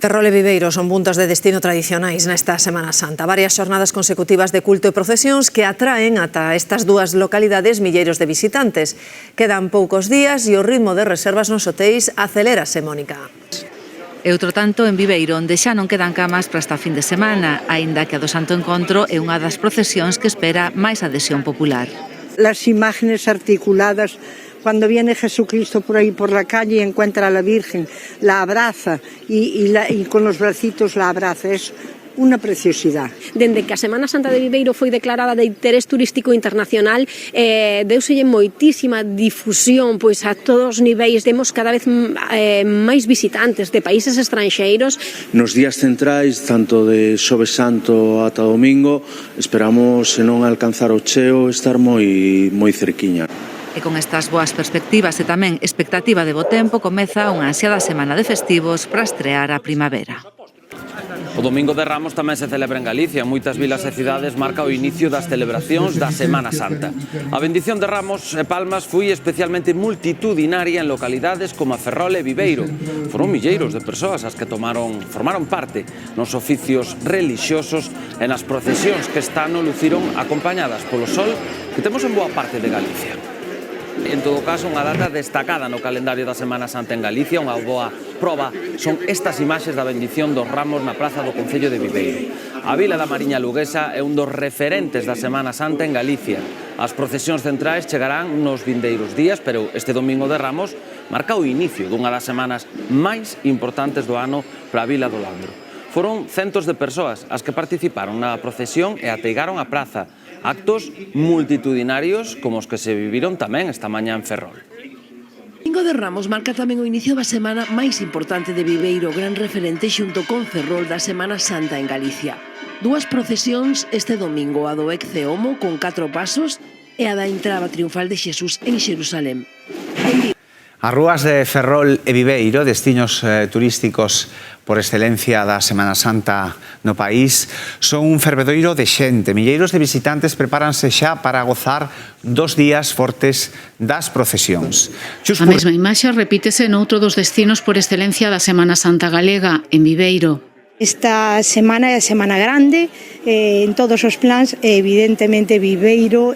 Ferrol e Viveiro son puntos de destino tradicionais nesta Semana Santa. Varias xornadas consecutivas de culto e procesións que atraen ata estas dúas localidades milleiros de visitantes. Quedan poucos días e o ritmo de reservas nos hotéis acelérase, Mónica. E outro tanto en Viveiro, onde xa non quedan camas para esta fin de semana, aínda que a do Santo Encontro é unha das procesións que espera máis adhesión popular. Las imágenes articuladas, cuando viene Jesucristo por ahí por la calle y encuentra a la Virgen, la abraza y con los bracitos la abraza, es unha preciosidade. Dende que a Semana Santa de Viveiro foi declarada de interés turístico internacional, deuselle moitísima difusión pois a todos os niveis, demos cada vez máis visitantes de países estranxeiros. Nos días centrais, tanto de Xoves Santo ata domingo, esperamos, se non alcanzar o cheo, estar moi cerquiña. E con estas boas perspectivas e tamén expectativa de bo tempo, comeza unha ansiada semana de festivos para estrear a primavera. O Domingo de Ramos tamén se celebra en Galicia. Moitas vilas e cidades marca o inicio das celebracións da Semana Santa. A bendición de Ramos e Palmas foi especialmente multitudinaria en localidades como a Ferrol e Viveiro. Foron milleiros de persoas as que formaron parte nos oficios relixiosos e nas procesións que este ano luciron acompañadas polo sol que temos en boa parte de Galicia. En todo caso, unha data destacada no calendario da Semana Santa en Galicia, unha boa proba son estas imaxes da bendición dos ramos na praza do Concello de Viveiro. A vila da Mariña Luguesa é un dos referentes da Semana Santa en Galicia. As procesións centrais chegarán nos vindeiros días, pero este Domingo de Ramos marca o inicio dunha das semanas máis importantes do ano para a vila do Landro. Foron centos de persoas as que participaron na procesión e ateigaron a praza. Actos multitudinarios como os que se viviron tamén esta mañá en Ferrol. Domingo de Ramos marca tamén o inicio da semana máis importante de Viveiro, gran referente xunto con Ferrol da Semana Santa en Galicia. Dúas procesións este domingo, a do Ecce Homo con 4 pasos e a da entrada triunfal de Xesús en Xerusalén. As rúas de Ferrol e Viveiro, destinos turísticos por excelencia da Semana Santa no país, son un fervedoiro de xente. Milleiros de visitantes prepáranse xa para gozar 2 días fortes das procesións. A mesma imaxe repítese noutro dos destinos por excelencia da Semana Santa galega, en Viveiro. Esta semana é a semana grande, en todos os plans, evidentemente Viveiro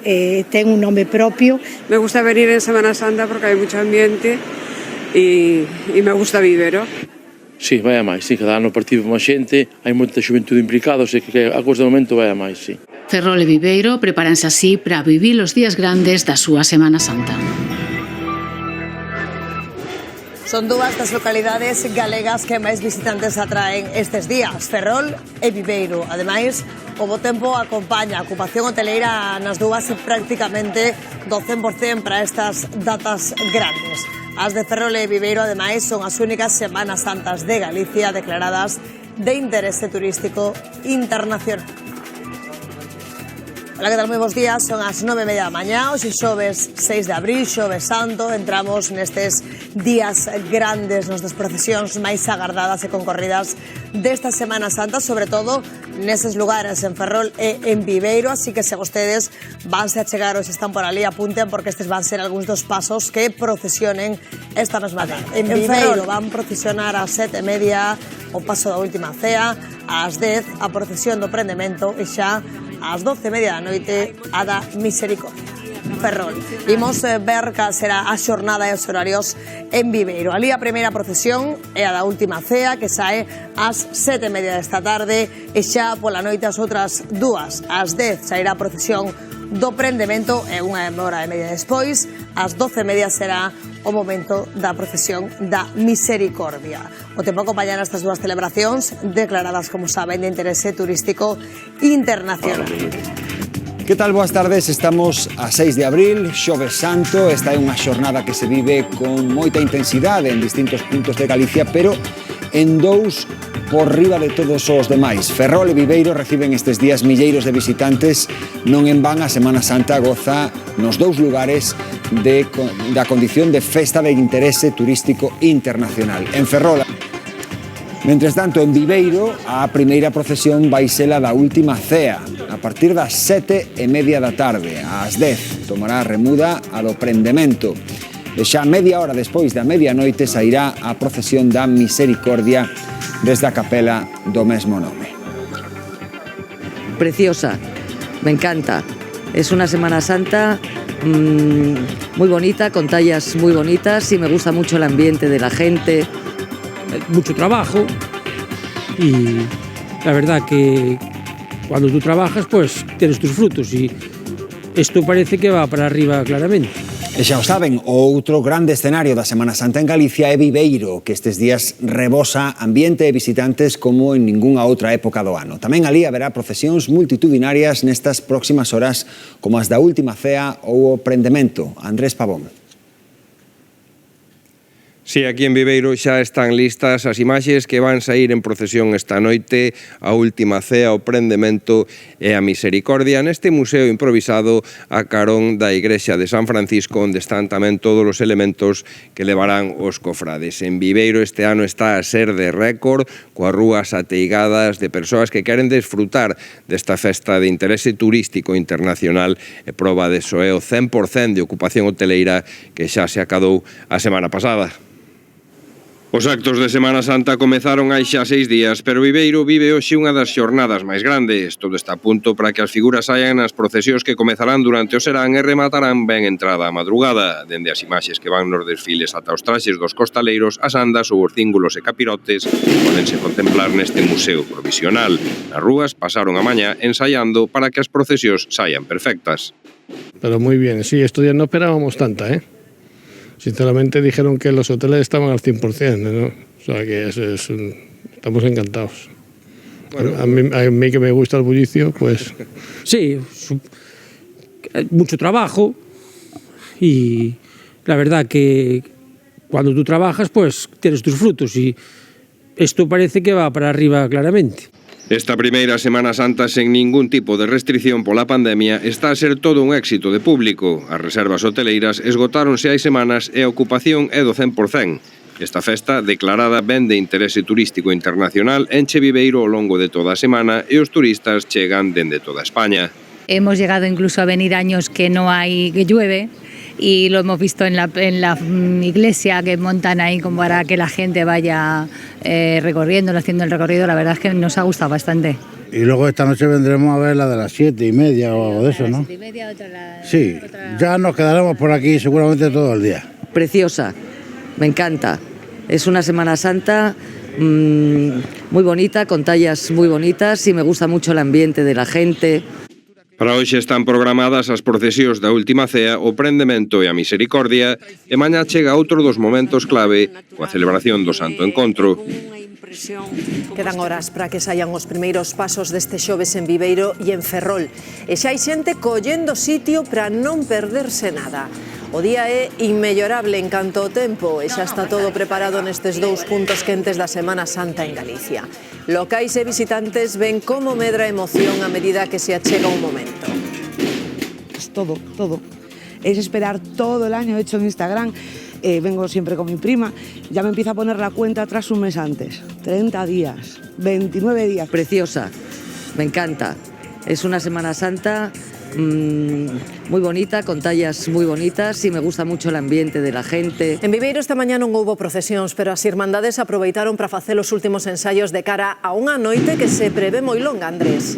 ten un nome propio. Me gusta venir en Semana Santa porque hai mucho ambiente e me gusta Viveiro. Sí, vai a máis, sí, cada ano participa máis xente, hai moita xuventude implicados e que a cousa de momento vai a máis, sí. Ferrol e Viveiro prepáranse así para vivir os días grandes da súa Semana Santa. Son dúas das localidades galegas que máis visitantes atraen estes días, Ferrol e Viveiro. Ademais, o bo tempo acompaña a ocupación hoteleira nas dúas prácticamente do 100% para estas datas grandes. As de Ferrol e Viveiro, ademais, son as únicas Semanas Santas de Galicia declaradas de interese turístico internacional. Hola, que tal? Moi bons días, son as 9:30 da mañá, hoxe xoves 6 de abril, xoves santo, entramos nestes días grandes, nestas procesións máis agardadas e concorridas desta Semana Santa, sobre todo neses lugares, en Ferrol e en Viveiro, así que se vostedes vanse a chegar ou se están por ali, apunten, porque estes van ser algúns dos pasos que procesionen esta mesma tarde. En Viveiro van procesionar ás 7:30 o paso da última cea, ás 10 a procesión do prendemento e xa ás 12:30 da noite a da Misericordia. Ferrol. Imos ver cal será a xornada e os horarios en Viveiro. Ali a primeira procesión é a da última cea, que sae ás 7:30 desta tarde e xa pola noite as outras dúas. Ás 10 sairá a procesión do prendemento e unha hora e media despois, ás 12:30 será o momento da procesión da Misericordia. O tempo acompañan estas dúas celebracións declaradas, como saben, de interese turístico internacional. Que tal? Boas tardes, estamos a 6 de abril, xoves santo. Esta é unha xornada que se vive con moita intensidade en distintos puntos de Galicia, pero en dous por riba de todos os demais. Ferrol e Viveiro reciben estes días milleiros de visitantes. Non en van a Semana Santa goza nos dous lugares da condición de festa de interese turístico internacional. En Ferrol, mentres tanto, en Viveiro, a primeira procesión vai ser a da última cea, a partir das 7:30 da tarde. Ás 10 tomará remuda a do prendemento. E xa media hora despois da medianoite sairá a procesión da Misericordia desde a capela do mesmo nome. Preciosa, me encanta. Es una Semana Santa muy bonita, con tallas muy bonitas y me gusta mucho el ambiente de la gente. Mucho trabajo y la verdad que cuando tú trabajas pues tienes tus frutos y esto parece que va para arriba claramente. E xa o saben, o outro grande escenario da Semana Santa en Galicia é Viveiro, que estes días rebosa ambiente e visitantes como en ningunha outra época do ano. Tamén alí haberá procesións multitudinarias nestas próximas horas, como as da última cea ou o prendemento. Andrés Pavón. Sí, aquí en Viveiro xa están listas as imaxes que van sair en procesión esta noite, a última cea, o prendemento e a misericordia neste museo improvisado a carón da Igrexa de San Francisco, onde están tamén todos os elementos que levarán os cofrades. En Viveiro este ano está a ser de récord, coas rúas ateigadas de persoas que queren desfrutar desta festa de interese turístico internacional e proba de iso é o 100% de ocupación hoteleira que xa se acadou a semana pasada. Os actos de Semana Santa comezaron hai xa 6 días, pero Viveiro vive hoxe unha das xornadas máis grandes. Todo está a punto para que as figuras saian nas procesións que comezarán durante o serán e rematarán ben entrada a madrugada. Dende as imaxes que van nos desfiles ata os traxes dos costaleiros, as andas ou os cíngulos e capirotes podense contemplar neste museo provisional. Nas rúas pasaron a mañá ensaiando para que as procesións saian perfectas. Pero muy bien, sí, estos días no esperábamos tanta, Sinceramente dijeron que los hoteles estaban al 100%, ¿no? O sea que estamos encantados. Bueno, a mí que me gusta el bullicio, pues sí, mucho trabajo y la verdad que cuando tú trabajas pues tienes tus frutos y esto parece que va para arriba claramente. Esta primeira Semana Santa sen ningún tipo de restricción pola pandemia está a ser todo un éxito de público. As reservas hoteleiras esgotáronse hai semanas e a ocupación é do 100%. Esta festa, declarada ben de interese turístico internacional, enche Viveiro ao longo de toda a semana e os turistas chegan dende toda España. Hemos llegado incluso a venir años que llueve y lo hemos visto en la iglesia que montan ahí como para que la gente vaya recorriendo, haciendo el recorrido. La verdad es que nos ha gustado bastante. Y luego esta noche vendremos a ver la de las 7:30 o de eso, ¿no? 7:30, otra Sí, ya nos quedaremos por aquí seguramente todo el día. Preciosa, me encanta. Es una Semana Santa muy bonita, con tallas muy bonitas y me gusta mucho el ambiente de la gente. Para hoxe están programadas as procesións da última cea, o prendemento e a misericordia, e mañá chega outro dos momentos clave, coa celebración do Santo Encontro. Quedan horas para que saian os primeiros pasos deste xoves en Viveiro e en Ferrol. E xa hai xente collendo sitio para non perderse nada. O día é inmellorable en canto ao tempo e xa está todo preparado nestes 2 puntos quentes da Semana Santa en Galicia. Locais e visitantes ven como medra a emoción a medida que se achega un momento. Es todo. Es esperar todo el año, hecho en Instagram. Vengo siempre con mi prima, ya me empieza a poner la cuenta atrás un mes antes. 30 días, 29 días. Preciosa, me encanta. Es una Semana Santa muy bonita, con tallas muy bonitas y me gusta mucho el ambiente de la gente. En Viveiro esta mañá non houbo procesións, pero as irmandades aproveitaron para facer os últimos ensaios de cara a unha noite que se prevé moi longa, Andrés.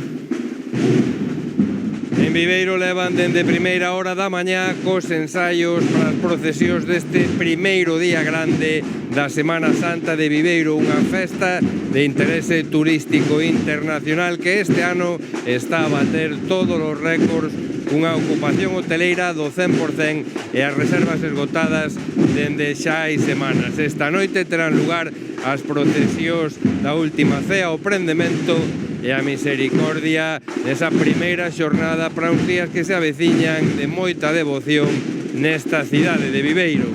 En Viveiro levan dende primeira hora da mañá cos ensaios para as procesións deste primeiro día grande da Semana Santa de Viveiro, unha festa de interese turístico internacional que este ano está a bater todos os récords, unha ocupación hoteleira do 100% e as reservas esgotadas dende xa hai semanas. Esta noite terán lugar as procesións da última cea, o prendemento e a misericordia nesa primeira xornada para uns días que se aveciñan de moita devoción nesta cidade de Viveiro.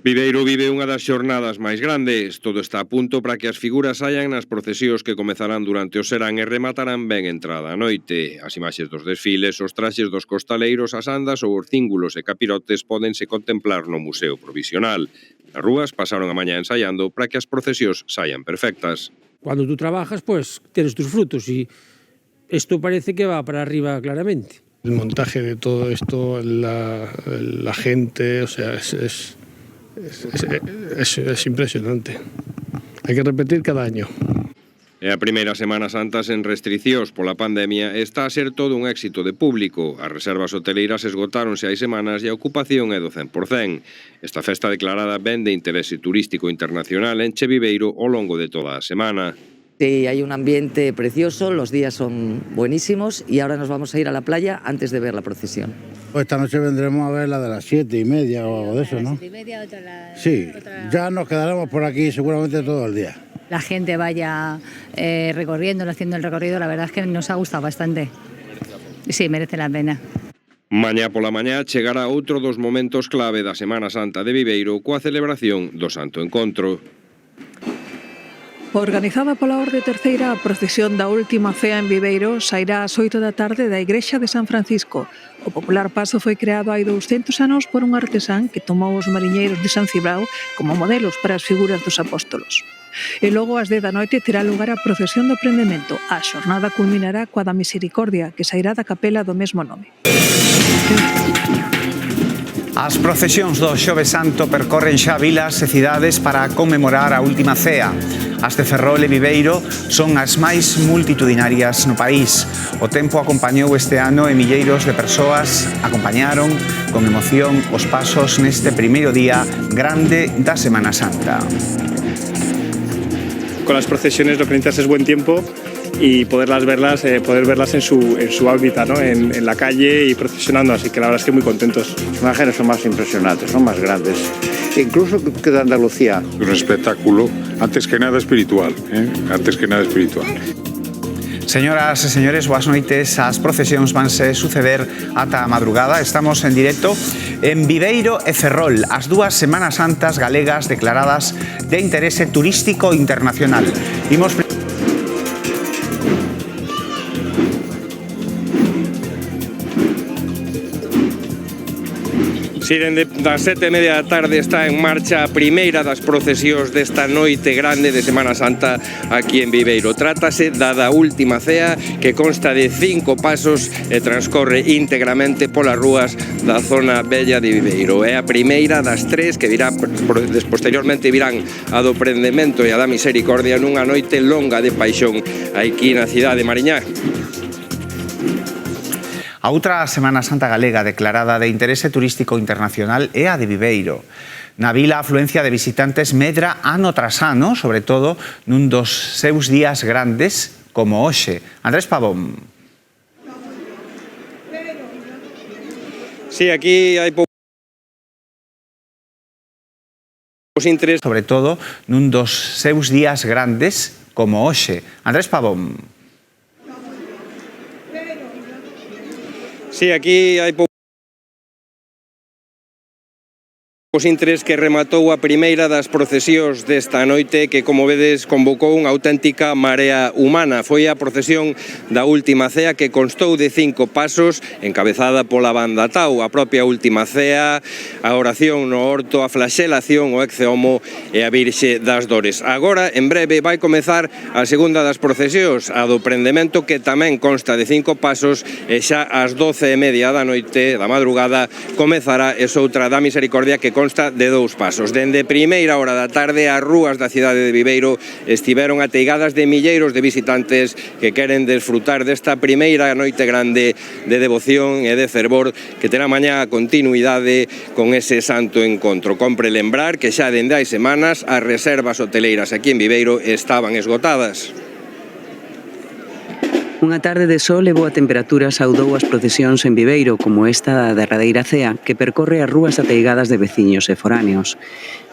Viveiro vive unha das xornadas máis grandes. Todo está a punto para que as figuras saian nas procesións que comezarán durante o serán e rematarán ben entrada a noite. As imaxes dos desfiles, os traxes dos costaleiros, as andas ou os cíngulos e capirotes pódense contemplar no museo provisional. As rúas pasaron a mañá ensaiando para que as procesións saian perfectas. Cuando tú trabajas, pues tienes tus frutos y esto parece que va para arriba claramente. El montaje de todo esto, la gente, o sea, es impresionante. Hay que repetir cada año. E a primeira Semana Santa sen restriccións pola pandemia está a ser todo un éxito de público. As reservas hoteleiras esgotáronse hai semanas e a ocupación é do 100%. Esta festa declarada ben de interese turístico internacional enche Viveiro ao longo de toda a semana. Sí, hay un ambiente precioso, los días son buenísimos y ahora nos vamos a ir a la playa antes de ver la procesión. Pues esta noche vendremos a ver la de las 7:30 o algo de eso, ¿no? Sí, ya nos quedaremos por aquí seguramente todo el día. La gente vaya recorriendo, haciendo el recorrido, la verdad es que nos ha gustado bastante. Sí, merece la pena. Mañá pola mañá chegará outro dos momentos clave da Semana Santa de Viveiro coa celebración do Santo Encontro. Organizada pola Orde Terceira, a procesión da Última Cea en Viveiro sairá ás 8 da tarde da Igrexa de San Francisco. O popular paso foi creado hai 200 anos por un artesán que tomou os mariñeiros de San Cibrao como modelos para as figuras dos apóstolos. E logo ás 10 da noite terá lugar a procesión do prendemento. A xornada culminará coa da Misericordia, que sairá da capela do mesmo nome. As procesións do Xoves Santo percorren xa vilas e cidades para conmemorar a Última Cea. As de Ferrol e Viveiro son as máis multitudinarias no país. O tempo acompañou este ano e milleiros de persoas acompañaron con emoción os pasos neste primeiro día grande da Semana Santa. Con las procesiones lo que necesitas es buen tiempo y poder verlas en su hábitat, ¿no? En la calle y procesionando, así que la verdad es que muy contentos. Las imágenes son más impresionantes, son más grandes. Incluso que de Andalucía. Un espectáculo, antes que nada espiritual, antes que nada espiritual. Señoras e señores, boas noites. As procesións vanse suceder ata a madrugada. Estamos en directo en Viveiro e Ferrol, as dúas Semanas Santas galegas declaradas de interese turístico internacional. Imos Si dende das 7:30 da tarde está en marcha a primeira das procesións desta noite grande de Semana Santa aquí en Viveiro. Trátase da Última Cea, que consta de 5 pasos e transcorre íntegramente polas rúas da zona bella de Viveiro. É a primeira das 3 que posteriormente virán a do prendemento e a da Misericordia nunha noite longa de paixón aquí na cidade de Mariñá. A outra Semana Santa galega declarada de interese turístico internacional é a de Viveiro. Na vila a afluencia de visitantes medra ano tras ano, sobre todo nun dos seus días grandes como hoxe. Andrés Pavón. Sí, aquí hai poucos interés, sobre todo nun dos seus días grandes como hoxe. Andrés Pavón. Sí, aquí hai poucos interés que rematou a primeira das procesións desta noite que, como vedes, convocou unha auténtica marea humana. Foi a procesión da Última Cea que constou de 5 pasos, encabezada pola banda Tau, a propia Última Cea, a oración no horto, a flaxelación, o Ecce Homo e a Virxe das Dores. Agora, en breve, vai comezar a segunda das procesións, a do prendemento, que tamén consta de 5 pasos, e xa ás 12:30 da noite, da madrugada, comezará esa outra da Misericordia que consta de 2 pasos. Dende primeira hora da tarde, as rúas da cidade de Viveiro estiveron ateigadas de milleiros de visitantes que queren desfrutar desta primeira noite grande de devoción e de fervor que terá mañá a continuidade con ese Santo Encontro. Compre lembrar que xa dende hai semanas as reservas hoteleiras aquí en Viveiro estaban esgotadas. Unha tarde de sol e boa temperatura saudou as procesións en Viveiro, como esta da derradeira cea, que percorre as rúas ateigadas de veciños e foráneos.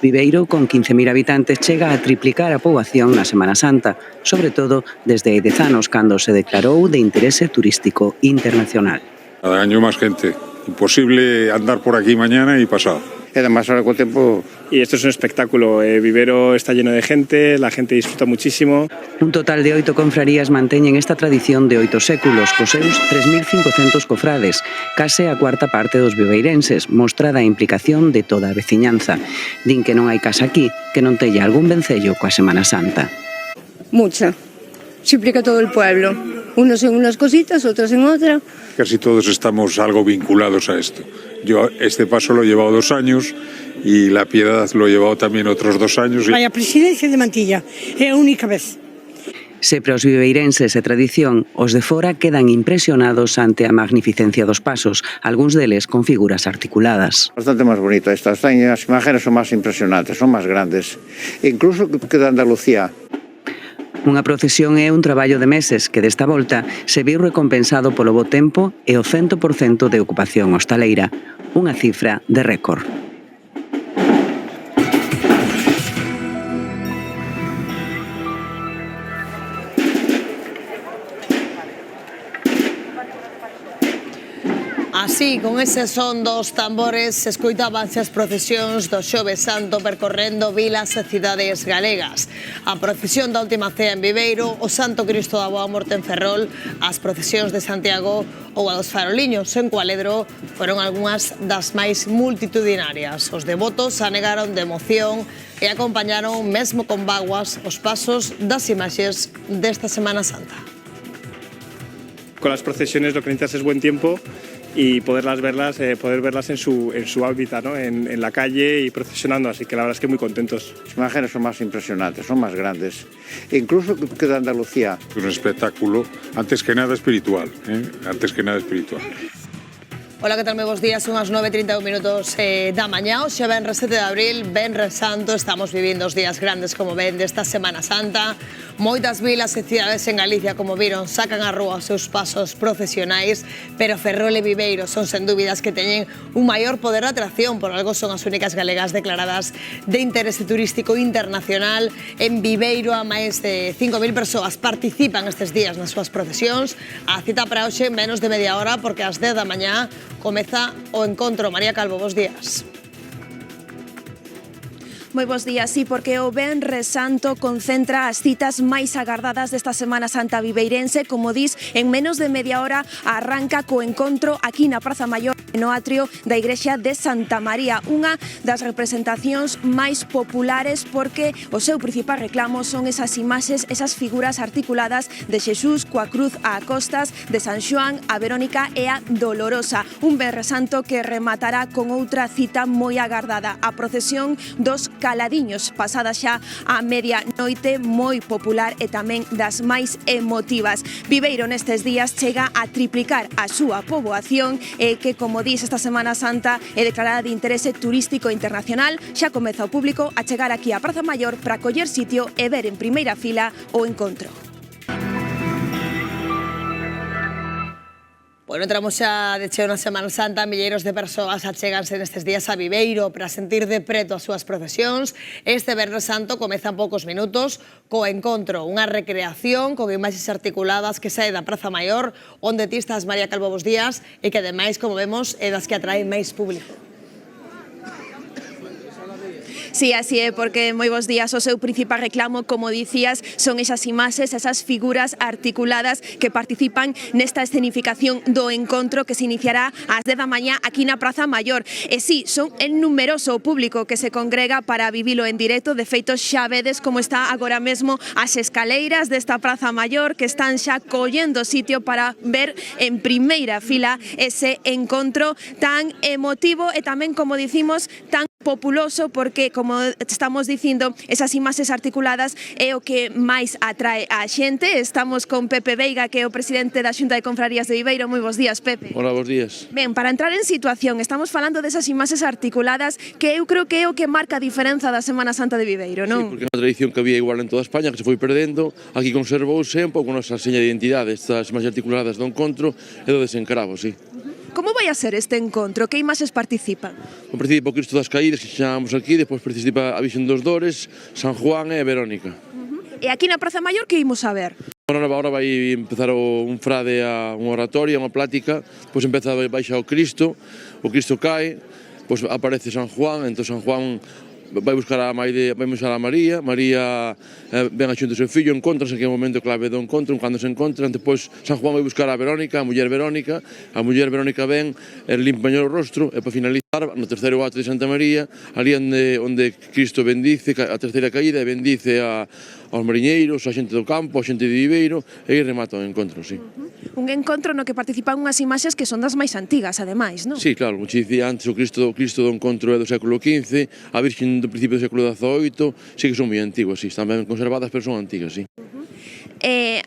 Viveiro, con 15.000 habitantes, chega a triplicar a poboación na Semana Santa, sobre todo desde hai 10 anos, cando se declarou de interese turístico internacional. Cada año más gente. Imposible andar por aquí mañana y pasado. Y además ahora con tiempo. Y esto es un espectáculo. Viveiro está lleno de gente, la gente disfruta muchísimo. Un total de 8 confrarías manteñen esta tradición de 8 séculos, cos seus 3.500 cofrades, case a cuarta parte dos viveirenses, mostrada a implicación de toda a veciñanza. Din que non hai casa aquí que non teña algún vencello coa Semana Santa. Mucha. Se implica todo el pueblo. Unos en unas cositas, otros en otra. Casi todos estamos algo vinculados a esto. Yo este paso lo he llevado 2 años y la Piedad lo he llevado también otros 2 años. Vai a presidencia de Mantilla, é a única vez. Se para os viveirenses é tradición, os de fora quedan impresionados ante a magnificencia dos pasos, algúns deles con figuras articuladas. Bastante máis bonita esta, as imagens son máis impresionantes, son máis grandes, incluso que de Andalucía. Unha procesión é un traballo de meses que desta volta se viu recompensado polo bo tempo e o 100% de ocupación hostaleira, unha cifra de récord. Así, con ese son dos tambores, escoitábanse as procesións do Xoves Santo percorrendo vilas e cidades galegas. A procesión da Última Cea en Viveiro, o Santo Cristo da Boa Morte en Ferrol, as procesións de Santiago ou a dos Faroliños en Cualedro foron algunhas das máis multitudinarias. Os devotos anegaron de emoción e acompañaron mesmo con vaguas os pasos das imaxes desta Semana Santa. Con las procesiones lo que necesitas es buen tiempo y poder verlas en su hábitat, ¿no? En la calle y procesionando, así que la verdad es que muy contentos. Las imágenes son más impresionantes, son más grandes, incluso que de Andalucía. Un espectáculo, antes que nada espiritual, antes que nada espiritual. Hola, que tal? Moi bons días, son as 9:31 da mañá, hoxe venres 7 de abril, venres santo, estamos vivindo os días grandes, como ven, desta Semana Santa. Moitas vilas e cidades en Galicia, como viron, sacan a rúa os seus pasos procesionais, pero Ferrol e Viveiro son, sen dúbidas, que teñen un maior poder de atracción, por algo son as únicas galegas declaradas de interese turístico internacional. En Viveiro, a máis de 5.000 persoas participan estes días nas súas procesións. A cita para hoxe en menos de media hora, porque ás 10 da mañá comeza o encontro. María Calvo, bos días. Moi bons días, sí, porque o Venres Santo concentra as citas máis agardadas desta Semana Santa viveirense. Como dis, en menos de media hora arranca co encontro aquí na Praza Maior, no atrio da Igrexa de Santa María, unha das representacións máis populares porque o seu principal reclamo son esas imaxes, esas figuras articuladas de Xesús coa cruz a costas, de San Xoán, a Verónica e a Dolorosa. Un Venres Santo que rematará con outra cita moi agardada, a procesión dos Caladiños, pasada xa a medianoite, moi popular e tamén das máis emotivas. Viveiro nestes días chega a triplicar a súa poboación e que, como dis, esta Semana Santa é declarada de interese turístico internacional. Xa comeza o público a chegar aquí á Praza Maior para coller sitio e ver en primeira fila o encontro. Bueno, entramos xa de cheo na Semana Santa, milleiros de persoas achéganse nestes días a Viveiro para sentir de preto as súas procesións. Este Venres Santo comeza en poucos minutos co encontro, unha recreación con imaxes articuladas que sae da Praza Maior, onde ti estás, María Calvo, bos días, e que ademais, como vemos, é das que atraen máis público. Sí, así é, porque moi bons días, o seu principal reclamo, como dicías, son esas imaxes, esas figuras articuladas que participan nesta escenificación do encontro que se iniciará ás 10 da mañá aquí na Praza Maior. E sí, son el numeroso público que se congrega para vivilo en directo. De feito, xa vedes como está agora mesmo as escaleiras desta Praza Maior, que están xa collendo sitio para ver en primeira fila ese encontro tan emotivo e tamén, como dicimos, tan populoso, porque, como estamos dicindo, esas imaxes articuladas é o que máis atrae a xente. Estamos con Pepe Veiga, que é o presidente da Xunta de Confrarías de Viveiro. Moi bons días, Pepe. Hola, bons días. Ben, para entrar en situación, estamos falando desas imaxes articuladas que eu creo que é o que marca a diferenza da Semana Santa de Viveiro, non? Sí, porque é unha tradición que había igual en toda España, que se foi perdendo. Aquí conservouse un pouco nosa seña de identidade, estas imaxes articuladas do encontro e do desencravo, sí. Como vai a ser este encontro? Que imaxes participan? Participa o Cristo das Caídas, que chamamos aquí, depois participa a Virxen dos Dores, San Juan e Verónica. E aquí na Praza Maior, que imos a ver? Ahora vai empezar un frade a unha oratoria, unha plática, depois empeza a baixar o Cristo cae, depois aparece San Juan, entón San Juan vai buscar a María ven a xunto do seu fillo, encontranse, que é o momento clave do encontro, cando se encontran, depois San Juan vai buscar a Verónica, a muller Verónica ven, limpa o rostro, e para finalizar no terceiro ato de Santa María, ali onde Cristo bendice a terceira caída e bendice aos mariñeiros, a xente do campo, a xente de Viveiro, e aí remata o encontro, sí. Un encontro no que participan unhas imaxes que son das máis antigas, ademais, non? Sí, claro, como che dicía antes, o Cristo do encontro é do século XV, a Virxen do principio do século XVIII, sí que son moi antiguas, sí, están ben conservadas, pero son antigas, sí.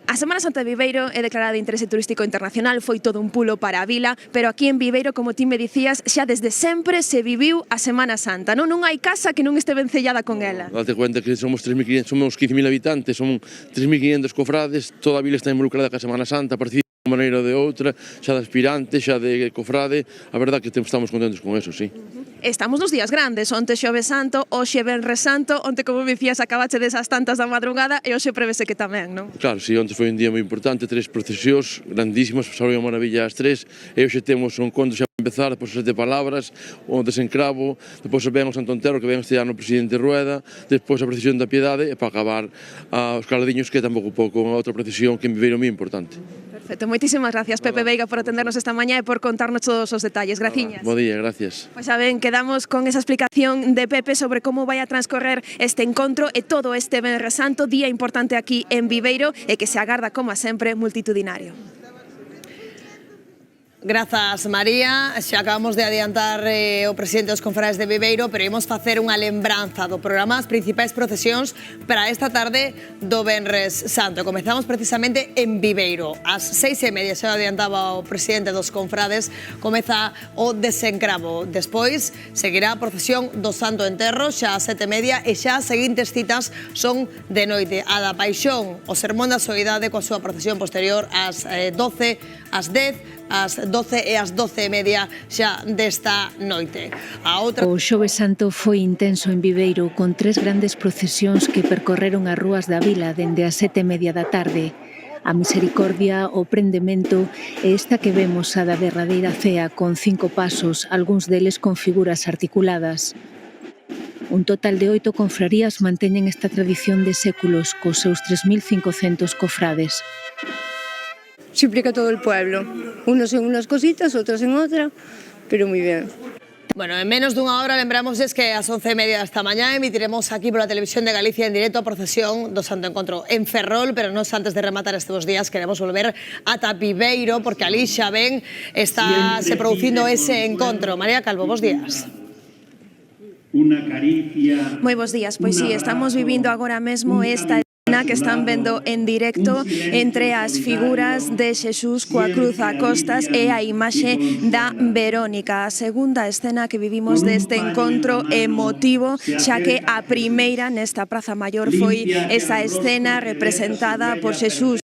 A Semana Santa de Viveiro é declarada de interese turístico internacional, foi todo un pulo para a vila, pero aquí en Viveiro, como ti me dicías, xa desde sempre se viviu a Semana Santa, non? Non hai casa que non este vencellada con ela. Date cuenta que somos 15.000 habitantes, son 3.500 cofrades, toda a vila está involucrada ca Semana Santa, participa de unha maneira ou de outra, xa de aspirante, xa de cofrade, a verdad que estamos contentos con eso, sí. Estamos nos días grandes, onte Xoves Santo, hoxe Venres Santo, onte, como me dicías, acabache desas tantas da madrugada e hoxe prevese que tamén, non? Claro, sí, onte foi un día moi importante, 3 procesións grandísimas, pasaron a maravilla as 3, e hoxe temos un conto xa a empezar, depois as 7 palabras, o desencravo, depois ven o Santo Entero, que ven este ano o presidente Rueda, depois a procesión da Piedade, e para acabar os caladiños, que é tampouco pouco, unha outra procesión que en Viveiro moi importante. Perfecto, moitísimas gracias, Pepe Veiga, por atendernos esta mañá e por contarnos todos os detalles. Graciñas. Bo día, gracias. Pois xa ben, quedamos con esa explicación de Pepe sobre como vai a transcorrer este encontro e todo este Venres Santo, día importante aquí en Viveiro e que se agarda, como sempre, multitudinario. Grazas, María. Xa acabamos de adiantar o presidente dos confrades de Viveiro, pero imos facer unha lembranza do programa, as principais procesións para esta tarde do Venres Santo. Comezamos precisamente en Viveiro. Ás 6:30, xa adiantaba o presidente dos confrades, comeza o desencravo. Despois seguirá a procesión do Santo Enterro, xa ás 7:30, e xa as seguintes citas son de noite. A da Paixón, o Sermón da Soidade coa súa procesión posterior ás 12, ás 10, ás 12 e ás 12:30 xa desta noite. O Xoves Santo foi intenso en Viveiro, con 3 grandes procesións que percorreron as rúas da vila dende as 7:30 da tarde. A Misericordia, o Prendemento e esta que vemos, a da derradeira cea, con 5 pasos, algúns deles con figuras articuladas. Un total de 8 confrarías manteñen esta tradición de séculos, cos seus 3.500 cofrades. Se implica todo el pueblo. Unos en unas cositas, otros en otra, pero muy bien. Bueno, en menos dunha hora lembramos que ás 11:30 desta mañá emitiremos aquí pola Televisión de Galicia en directo a procesión do Santo Encontro en Ferrol, pero nos antes de rematar estes días queremos volver ata Viveiro, porque ali xa ven está se producindo ese encontro. María Calvo, bos días. Moi bons días, pois sí, estamos vivindo agora mesmo esta que están vendo en directo entre as figuras de Xesús coa cruz a costas e a imaxe da Verónica. A segunda escena que vivimos deste encontro emotivo, xa que a primeira nesta Praza Maior foi esa escena representada por Xesús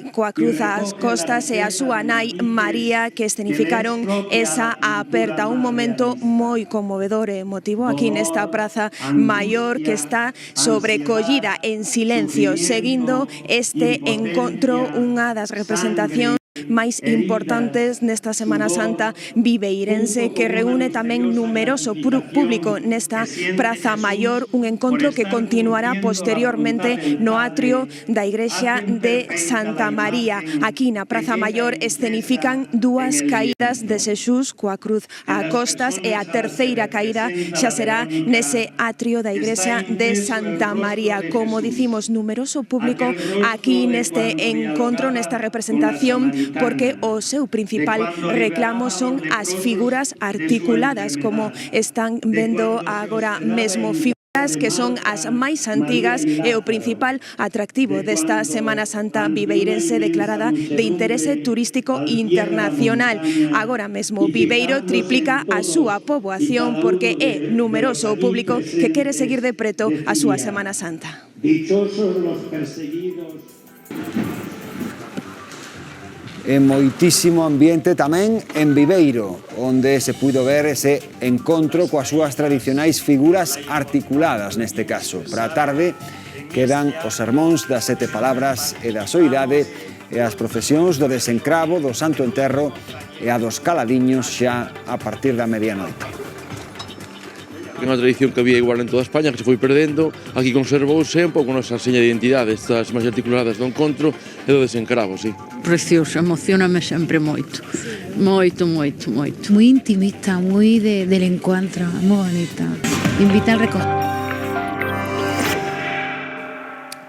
coa cruz ás costas e a súa nai María, que escenificaron esa aperta. Un momento moi conmovedor e emotivo aquí nesta Praza Maior, que está sobrecollida en silencio, seguindo este encontro, unha das representacións máis importantes nesta Semana Santa viveirense, que reúne tamén numeroso público nesta Praza Maior, un encontro que continuará posteriormente no atrio da Igrexa de Santa María. Aquí na Praza Maior escenifican 2 caídas de Xesús coa cruz a costas, e a terceira caída xa será nese atrio da Igrexa de Santa María. Como dicimos, numeroso público aquí neste encontro, nesta representación, porque o seu principal reclamo son as figuras articuladas, como están vendo agora mesmo, figuras que son as máis antigas e o principal atractivo desta Semana Santa viveirense, declarada de interese turístico internacional. Agora mesmo Viveiro triplica a súa poboación, porque é numeroso o público que quere seguir de preto a súa Semana Santa. Dichosos los perseguidos. E moitísimo ambiente tamén en Viveiro, onde se puido ver ese encontro coas súas tradicionais figuras articuladas neste caso. Para a tarde quedan os sermóns das 7 palabras e da soidade e as procesións do desencravo, do Santo Enterro e a dos caladiños xa a partir da medianoite. É unha tradición que había igual en toda España, que se foi perdendo, aquí conservouse un pouco nosa seña de identidade, estas máis articuladas do encontro e do desencravo, sí. Precioso, emocioname sempre moito. Moito, moito, moito. Moi intimista, moi del encuentro, moi bonita. Invita al recoger.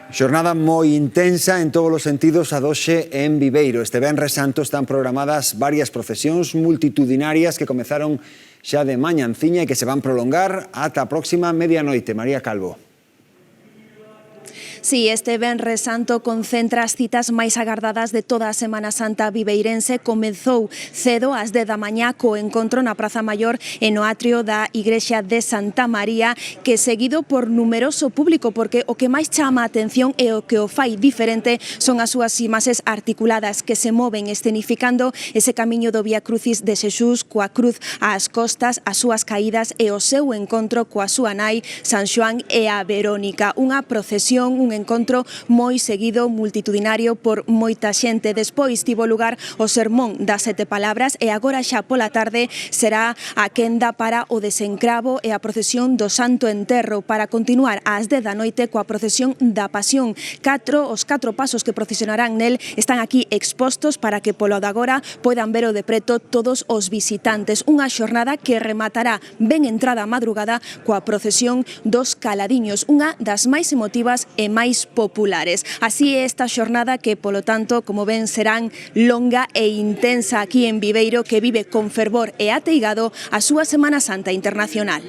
Xornada moi intensa en todos os sentidos a doxe en Viveiro. Este Venres Santo están programadas varias procesións multitudinarias que comezaron xa de mañanciña e que se van prolongar ata a próxima medianoite. María Calvo. Sí, este Venres Santo concentra as citas máis agardadas de toda a Semana Santa viveirense. Comezou cedo ás 10 da mañá co encontro na Praza Maior e no atrio da Igrexa de Santa María, que seguido por numeroso público, porque o que máis chama a atención e o que o fai diferente son as súas imaxes articuladas que se moven escenificando ese camiño do Vía Crucis de Xesús coa cruz ás costas, as súas caídas e o seu encontro coa súa nai San Xoán e a Verónica. Unha procesión, un encontro moi seguido, multitudinario por moita xente. Despois tivo lugar o sermón das 7 palabras e agora xa pola tarde será a quenda para o desencravo e a procesión do Santo Enterro, para continuar ás 10 da noite coa procesión da Pasión. Os 4 pasos que procesionarán nel están aquí expostos para que polo de agora poidan ver o de preto todos os visitantes. Unha xornada que rematará ben entrada a madrugada coa procesión dos Caladiños, unha das máis emotivas e máis populares. Así é esta xornada que, polo tanto, como ven, serán longa e intensa aquí en Viveiro, que vive con fervor e ateigado a súa Semana Santa Internacional.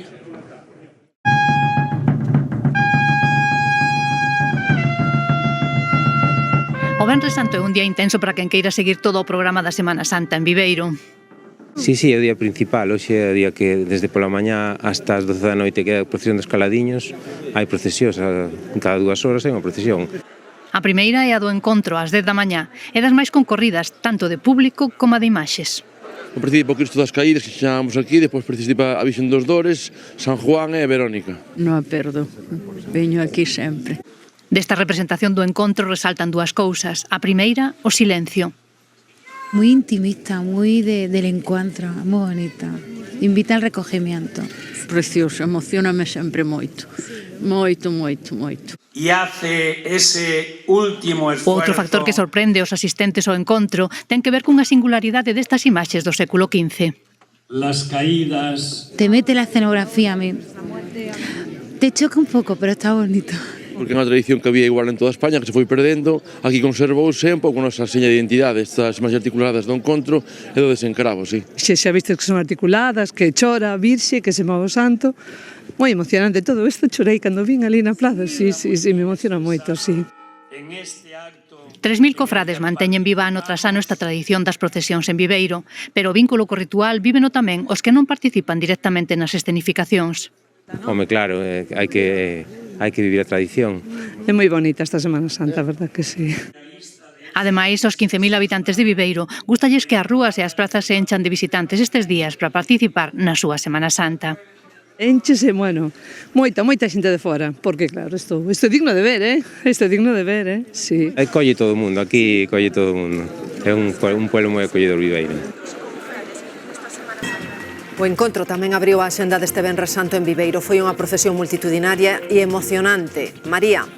O Venres Santo é un día intenso para quen queira seguir todo o programa da Semana Santa en Viveiro. Sí, é o día principal, hoxe é o día que desde pola mañá hasta as 12 da noite que é a procesión dos Caladiños, hai procesións, cada 2 horas hai unha procesión. A primeira é a do encontro ás 10 da mañá, é das máis concorridas, tanto de público como de imaxes. O participa o Cristo das Caídas, que chamamos aquí, depois participa a Virxen dos Dores, San Juan e a Verónica. Non a perdo, veño aquí sempre. Desta representación do encontro resaltan 2 cousas. A primeira, o silencio. Muy intimista, muy del encuentro, muy bonita. Invita al recogimiento. Precioso, emocioname sempre moito. Moito, moito, moito. E hace ese último esfuerzo. Outro factor que sorprende os asistentes ao encontro ten que ver cunha singularidade destas imaxes do século XV. Las caídas. Te mete la escenografía a mí. Te choca un poco, pero está bonito. Porque é unha tradición que había igual en toda España, que se foi perdendo, aquí conservouse un pouco nosa seña de identidade, estas máis articuladas do encontro e do desencravo, sí. Xa vistes que son articuladas, que chora a Virxe, que se move o santo, moi emocionante todo isto, chorei cando vin ali na plaza, sí, me emociona moito, sí. 3.000 cofrades manteñen viva ano tras ano esta tradición das procesións en Viveiro, pero o vínculo co ritual víveno tamén os que non participan directamente nas escenificacións. Home, claro, hai que vivir a tradición. É moi bonita esta Semana Santa, verdad que sí. Ademais, aos 15.000 habitantes de Viveiro gustalles que as rúas e as prazas se enchan de visitantes estes días para participar na súa Semana Santa. Enchese, bueno, moita xente de fora, porque claro, isto é digno de ver, Isto é digno de ver, sí. Colle todo o mundo, aquí colle todo o mundo. É un pueblo moi acolledor Viveiro. O encontro tamén abriu a axenda deste Venres Santo en Viveiro. Foi unha procesión multitudinaria e emocionante. María.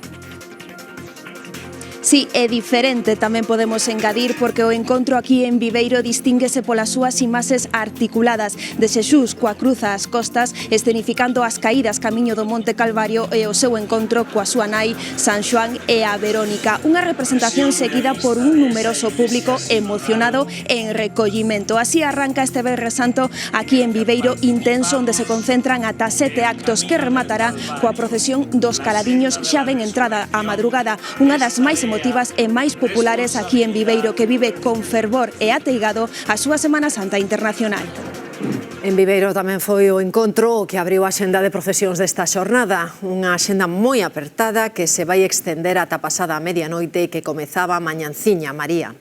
Sí, é diferente, tamén podemos engadir, porque o encontro aquí en Viveiro distínguese polas súas imaxes articuladas de Xesús coa cruz ás costas, escenificando as caídas camiño do Monte Calvario e o seu encontro coa súa nai San Xoán e a Verónica. Unha representación seguida por un numeroso público emocionado en recollimento. Así arranca este Venres Santo aquí en Viveiro intenso, onde se concentran ata 7 actos que rematará coa procesión dos Caladiños xa ben entrada a madrugada, unha das máis emotivas e máis populares aquí en Viveiro, que vive con fervor e ateigado a súa Semana Santa Internacional. En Viveiro tamén foi o encontro que abriu a axenda de procesións desta xornada, unha axenda moi apertada que se vai extender ata pasada a medianoite e que comezaba mañanciña, María.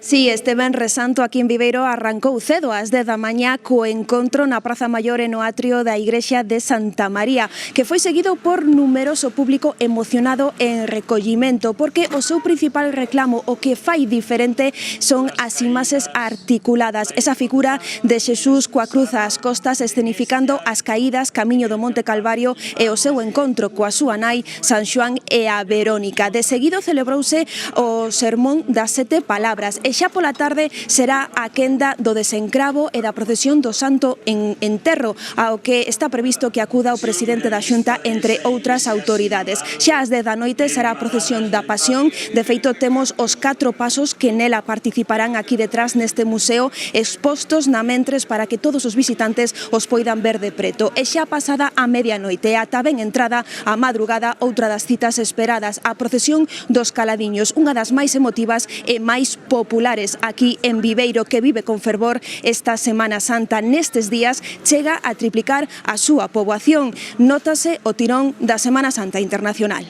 Sí, este Venres Santo aquí en Viveiro arrancou cedo ás 10 da mañá co encontro na Praza Maior e no atrio da Igrexa de Santa María, que foi seguido por numeroso público emocionado en recollimento, porque o seu principal reclamo, o que fai diferente, son as imaxes articuladas, esa figura de Xesús coa cruz ás costas escenificando as caídas camiño do Monte Calvario e o seu encontro coa súa nai San Xoán e a Verónica. De seguido celebrouse o sermón das 7 palabras e xa pola tarde será a quenda do desencravo e da procesión do Santo en enterro, ao que está previsto que acuda o presidente da Xunta, entre outras autoridades. Xa ás 10 da noite será a procesión da Pasión. De feito, temos os 4 pasos que nela participarán aquí detrás neste museo, expostos na mentres para que todos os visitantes os poidan ver de preto. E xa pasada a medianoite, ata ben entrada a madrugada, outra das citas esperadas, a procesión dos Caladiños, unha das máis emotivas e máis populares aquí en Viveiro, que vive con fervor esta Semana Santa. Nestes días chega a triplicar a súa poboación. Nótase o tirón da Semana Santa Internacional.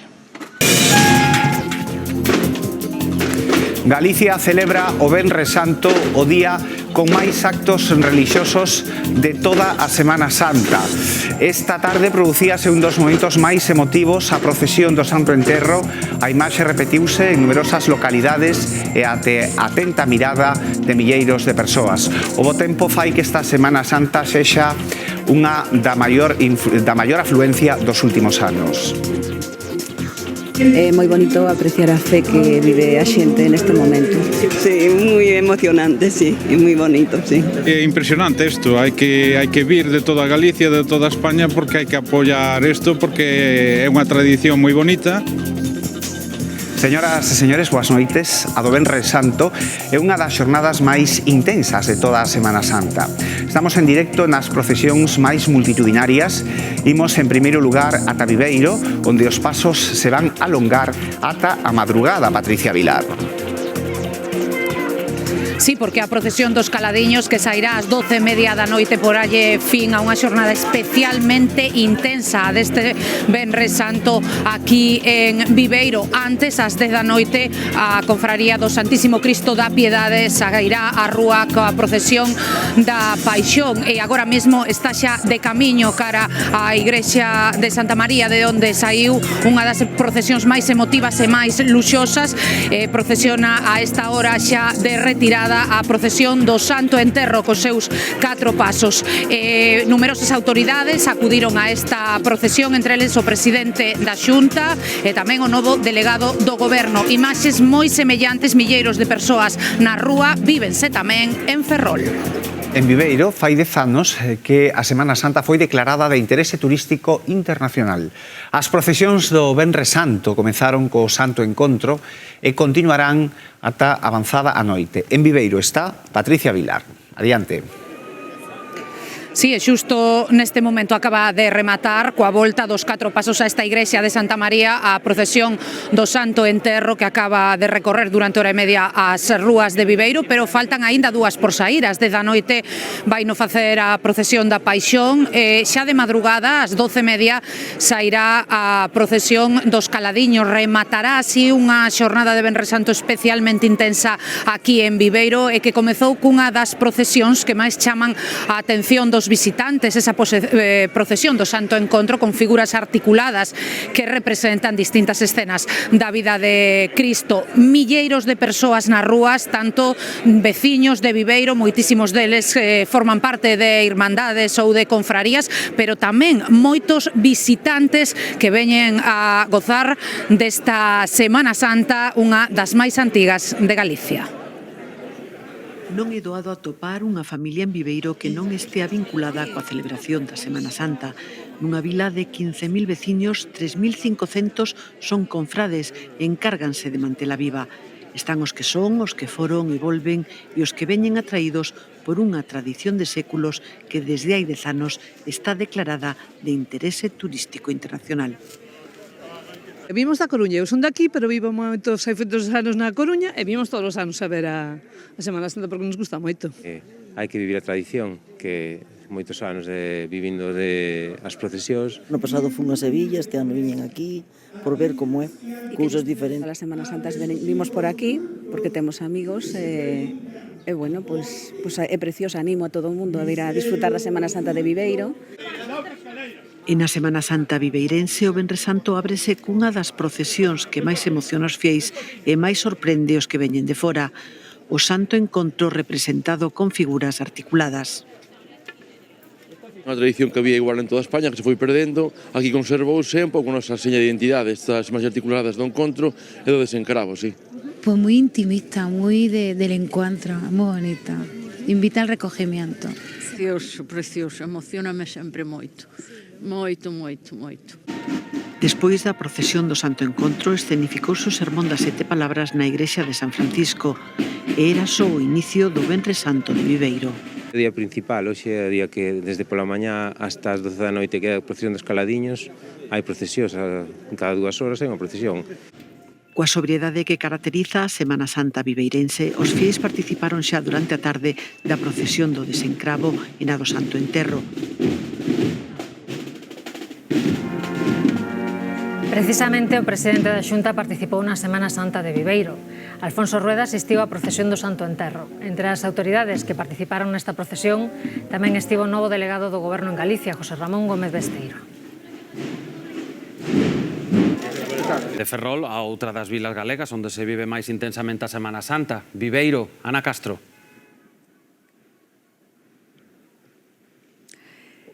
Galicia celebra o Venres Santo, o día con máis actos relixiosos de toda a Semana Santa. Esta tarde producíase un dos momentos máis emotivos, a procesión do Santo Enterro. A imaxe repetiuse en numerosas localidades e até atenta mirada de milleiros de persoas. O bo tempo fai que esta Semana Santa sexa unha da maior afluencia dos últimos anos. É moi bonito apreciar a fe que vive a xente neste momento. Sí, moi emocionante, sí, é moi bonito, sí. É impresionante isto, hai que vir de toda Galicia, de toda España, porque hai que apoiar isto, porque é unha tradición moi bonita. Señoras e señores, boas noites. A do Venres Santo é unha das xornadas máis intensas de toda a Semana Santa. Estamos en directo nas procesións máis multitudinarias. Imos en primeiro lugar ata Viveiro, onde os pasos se van alongar ata a madrugada, Patricia Vilar. Sí, porque a procesión dos Caladiños, que sairá ás 12:30 da noite, poralle fin a unha xornada especialmente intensa deste Venres Santo aquí en Viveiro. Antes, ás 10 da noite, a Confraría do Santísimo Cristo da Piedade sairá á rúa coa procesión da Paixón, e agora mesmo está xa de camiño cara á Igrexa de Santa María, de onde saiu unha das procesións máis emotivas e máis luxosas. Procesiona a esta hora xa de retirada a procesión do Santo Enterro cos seus 4 pasos. Numerosas autoridades acudiron a esta procesión, entre eles o presidente da Xunta e tamén o novo delegado do Goberno. Imaxes moi semellantes, milleiros de persoas na rúa, vívense tamén en Ferrol. En Viveiro fai 10 anos que a Semana Santa foi declarada de interese turístico internacional. As procesións do Venres Santo comenzaron co Santo Encontro e continuarán ata avanzada a noite. En Viveiro está Patricia Vilar. Adiante. Sí, e xusto neste momento acaba de rematar coa volta dos 4 pasos a esta Igrexa de Santa María a procesión do Santo Enterro, que acaba de recorrer durante hora e media as rúas de Viveiro, pero faltan aínda 2 por saír. Ás 10 da noite vai no facer a procesión da Paixón, e xa de madrugada ás 12:30 sairá a procesión dos Caladiños. Rematará así unha xornada de Venres Santo especialmente intensa aquí en Viveiro, e que comezou cunha das procesións que máis chaman a atención dos visitantes, esa procesión do Santo Encontro con figuras articuladas que representan distintas escenas da vida de Cristo. Milleiros de persoas nas rúas, tanto veciños de Viveiro, moitísimos deles forman parte de irmandades ou de confrarías, pero tamén moitos visitantes que veñen a gozar desta Semana Santa, unha das máis antigas de Galicia. Non é doado atopar unha familia en Viveiro que non estea vinculada coa celebración da Semana Santa. Nunha vila de 15.000 veciños, 3.500 son confrades e encárganse de mantela viva. Están os que son, os que foron e volven, e os que veñen atraídos por unha tradición de séculos que desde hai 10 anos está declarada de interese turístico internacional. Vimos da Coruña, eu son daqui, pero vivo moitos anos na Coruña e vimos todos os anos a ver a Semana Santa porque nos gusta moito. Hai que vivir a tradición, que moitos anos vivindo de as procesións. No pasado fun a Sevilla, este ano viñen aquí por ver como é, cousas diferentes. As Semanas Santas vimos por aquí porque temos amigos e bueno, pois é precioso, animo a todo o mundo a vir a disfrutar da Semana Santa de Viveiro. E na Semana Santa viveirense o Venres Santo ábrese cunha das procesións que máis emociona os fiéis e máis sorprende os que veñen de fora. O Santo Encontro representado con figuras articuladas. Unha tradición que había igual en toda España, que se foi perdendo, aquí conservouse un pouco nosa seña de identidade, estas máis articuladas do encontro e do desencravo, sí. Pues muy intimista, muy del encuentro, muy bonita. Invita al recogimiento. Precioso, precioso, emocioname sempre moito. Moito, moito, moito. Despois da procesión do Santo Encontro, escenificouse o sermón das 7 palabras na igrexa de San Francisco e era só o inicio do Venres Santo de Viveiro. O día principal, hoxe é o día que desde pola mañá hasta as 12 da noite que é a procesión dos Caladiños, hai procesións, cada 2 horas hai unha procesión. Coa sobriedade que caracteriza a Semana Santa viveirense, os fiéis participaron xa durante a tarde da procesión do desencravo e na do Santo Enterro. Precisamente o presidente da Xunta participou na Semana Santa de Viveiro. Alfonso Rueda asistiu á procesión do Santo Enterro. Entre as autoridades que participaron nesta procesión tamén estivo o novo delegado do Goberno en Galicia, José Ramón Gómez Besteiro. De Ferrol a outra das vilas galegas onde se vive máis intensamente a Semana Santa, Viveiro, Ana Castro.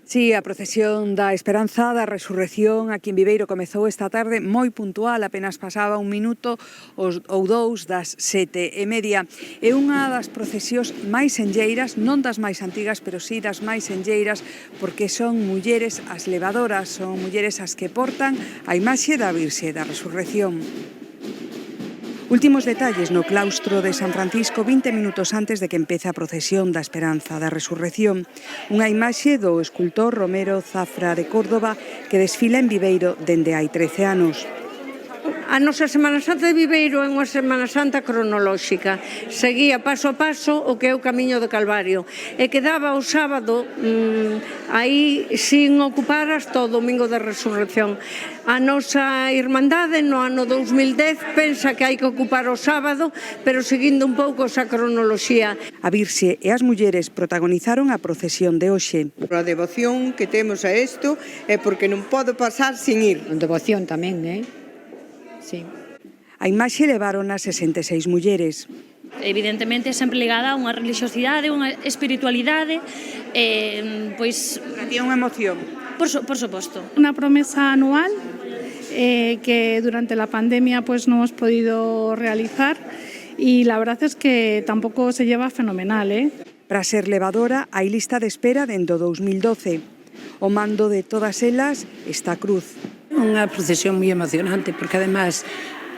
Sí, a procesión da Esperanza da Resurrección aquí en Viveiro comezou esta tarde moi puntual, apenas pasaba un minuto ou dous das 7:30. É unha das procesións máis enlleiras, non das máis antigas, pero sí das máis enlleiras, porque son mulleres as levadoras, son mulleres as que portan a imaxe da Virxe da Resurrección. Últimos detalles no claustro de San Francisco 20 minutos antes de que empece a procesión da Esperanza da Resurrección. Unha imaxe do escultor Romero Zafra de Córdoba que desfila en Viveiro dende hai 13 anos. A nosa Semana Santa de Viveiro é unha Semana Santa cronolóxica. Seguía paso a paso o que é o Camiño do Calvario. E quedaba o sábado aí sin ocupar hasta o Domingo da Resurrección. A nosa Irmandade no ano 2010 pensa que hai que ocupar o sábado, pero seguindo un pouco esa cronoloxía. A Virxe e as mulleres protagonizaron a procesión de hoxe. A devoción que temos a isto é porque non podo pasar sin ir. Devoción tamén, Sí. A imaxe levaron a 66 mulleres. Evidentemente sempre ligada a unha religiosidade, unha espiritualidade, pois... Para ti é unha emoción? Por suposto. Unha promesa anual que durante la pandemia pues no hemos podido realizar y la verdad es que tampouco se lleva fenomenal. Para ser levadora hai lista de espera dende o 2012. O mando de todas elas está a cruz. Unha procesión moi emocionante, porque ademais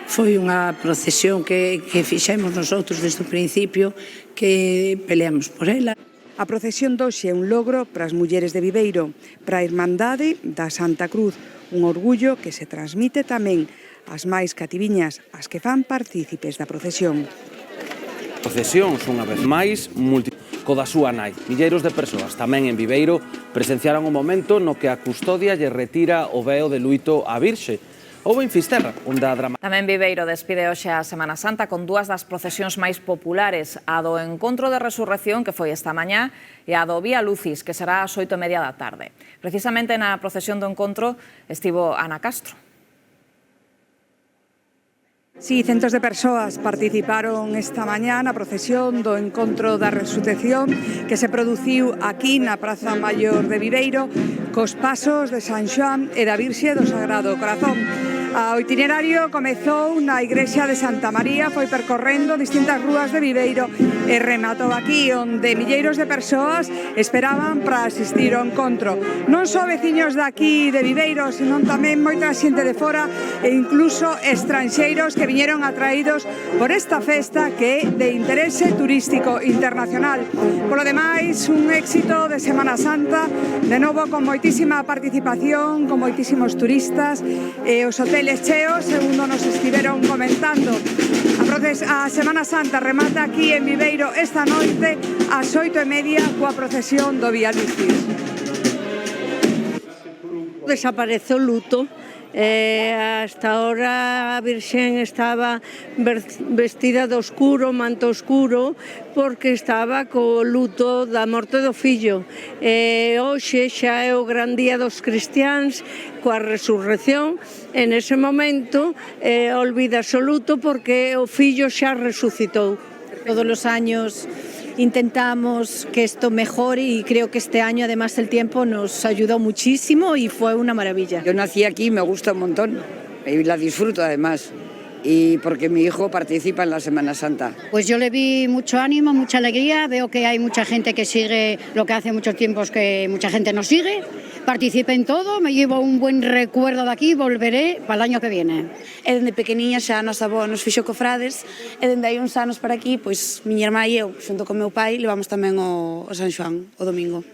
foi unha procesión que fixemos nosotros desde o principio, que peleamos por ela. A procesión doxe é un logro para as mulleres de Viveiro, para a Irmandade da Santa Cruz, un orgullo que se transmite tamén ás máis cativiñas, as que fan partícipes da procesión. Procesións, unha vez máis, co da súa nai. Milleiros de persoas tamén en Viveiro presenciaron o momento no que a custodia lle retira o veo de luito á Virxe. Ou en Fisterra, onde a drama... Tamén Viveiro despide hoxe a Semana Santa con dúas das procesións máis populares, a do Encontro de Resurrección, que foi esta mañá, e a do Vía Lucis, que será ás 8:30 da tarde. Precisamente na procesión do Encontro estivo Ana Castro. Sí, centos de persoas participaron esta mañá na procesión do Encontro da Resurrección que se produciu aquí na Praza Maior de Viveiro cos pasos de San Xoán e da Virxe do Sagrado Corazón. O itinerario comezou na igrexa de Santa María, foi percorrendo distintas rúas de Viveiro e rematou aquí onde milleiros de persoas esperaban para asistir ao encontro. Non só veciños de aquí de Viveiro, senón tamén moita xente de fora e incluso estranxeiros que viñeron atraídos por esta festa que é de interese turístico internacional. Polo demais, un éxito de Semana Santa, de novo con moitísima participación, con moitísimos turistas e os hoteles cheos, segundo nos estiveron comentando. A Entonces, a Semana Santa remata aquí en Viveiro esta noite ás 8:30 coa procesión do Vía Lucis. Desaparece o luto. Hasta ahora a Virxen estaba vestida de oscuro, manto oscuro, porque estaba co luto da morte do fillo. Hoxe xa é o gran día dos cristiáns, coa resurrección, en ese momento olvídase o luto porque o fillo xa resucitou. Todos los años intentamos que esto mejore y creo que este año además el tiempo nos ayudó muchísimo y fue una maravilla. Yo nací aquí, me gusta un montón y la disfruto además. Y porque mi hijo participa en la Semana Santa. Pues yo le vi mucho ánimo, mucha alegría, veo que hay mucha gente que sigue lo que hace mucho tiempo es que mucha gente nos sigue, participe en todo, me llevo un buen recuerdo de aquí, volveré para el año que viene. E dende pequeniña xa a nosa avó nos fixo cofrades e dende aí uns anos para aquí, pois miña irmá e eu, xunto con meu pai, levamos tamén o San Xoán, o domingo.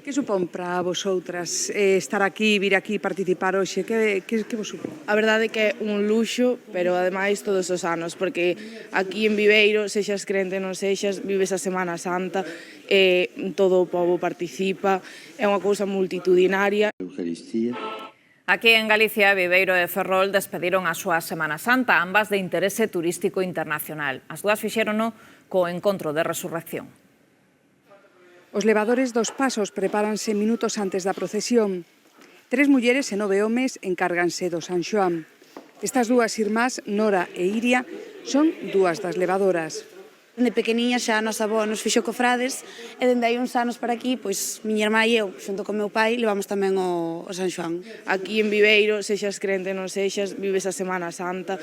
Que supón para vosoutras estar aquí, vir aquí, participar hoxe? Que vos supón? A verdade é que é un luxo, pero ademais todos os anos, porque aquí en Viveiro, sexas crente non sexas, vives a Semana Santa, todo o pobo participa, é unha cousa multitudinaria. Aquí en Galicia, Viveiro e Ferrol despediron a súa Semana Santa, ambas de interese turístico internacional. As dúas fixérono co encontro de resurrección. Os levadores dos pasos prepáranse minutos antes da procesión. 3 mulleres e 9 homes encárganse do San Xoán. Estas dúas irmás, Nora e Iria, son dúas das levadoras. Dende pequeniña xa a nosa avó nos fixo cofrades e dende aí uns anos para aquí, pois miña irmá e eu, xunto con meu pai, levamos tamén o San Xoán. Aquí en Viveiro, sexas crente non sexas, vives a Semana Santa,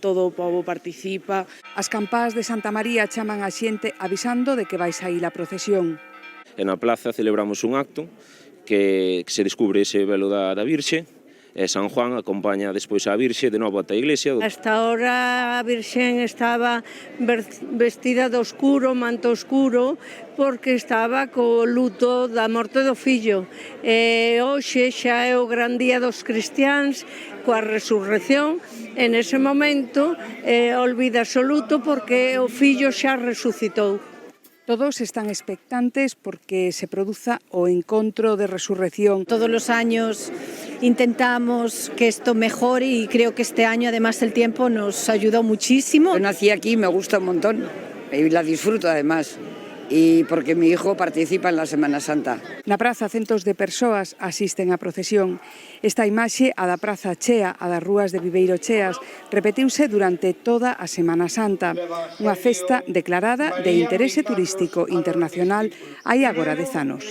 todo o pobo participa. As campás de Santa María chaman a xente avisando de que vai saír a procesión. E na plaza celebramos un acto que se descubre ese velo da Virxe, e San Juan acompaña despois a Virxe de novo ata a iglesia. Hasta ahora a Virxen estaba vestida de oscuro, manto oscuro, porque estaba co luto da morte do fillo. Hoxe xa é o gran día dos cristiáns, coa resurrección, en ese momento olvídase o luto porque o fillo xa resucitou. Todos están expectantes porque se produza o encontro de resurrección. Todos los años intentamos que esto mejore y creo que este año además el tiempo nos ayudó muchísimo. Yo nací aquí, me gusta un montón y la disfruto además. Y porque mi hijo participa en la Semana Santa. Na praza, centos de persoas asisten á procesión. Esta imaxe, a da praza chea, a das rúas de Viveiro cheas, repetiuse durante toda a Semana Santa. Unha festa declarada de interese turístico internacional hai agora 10 anos.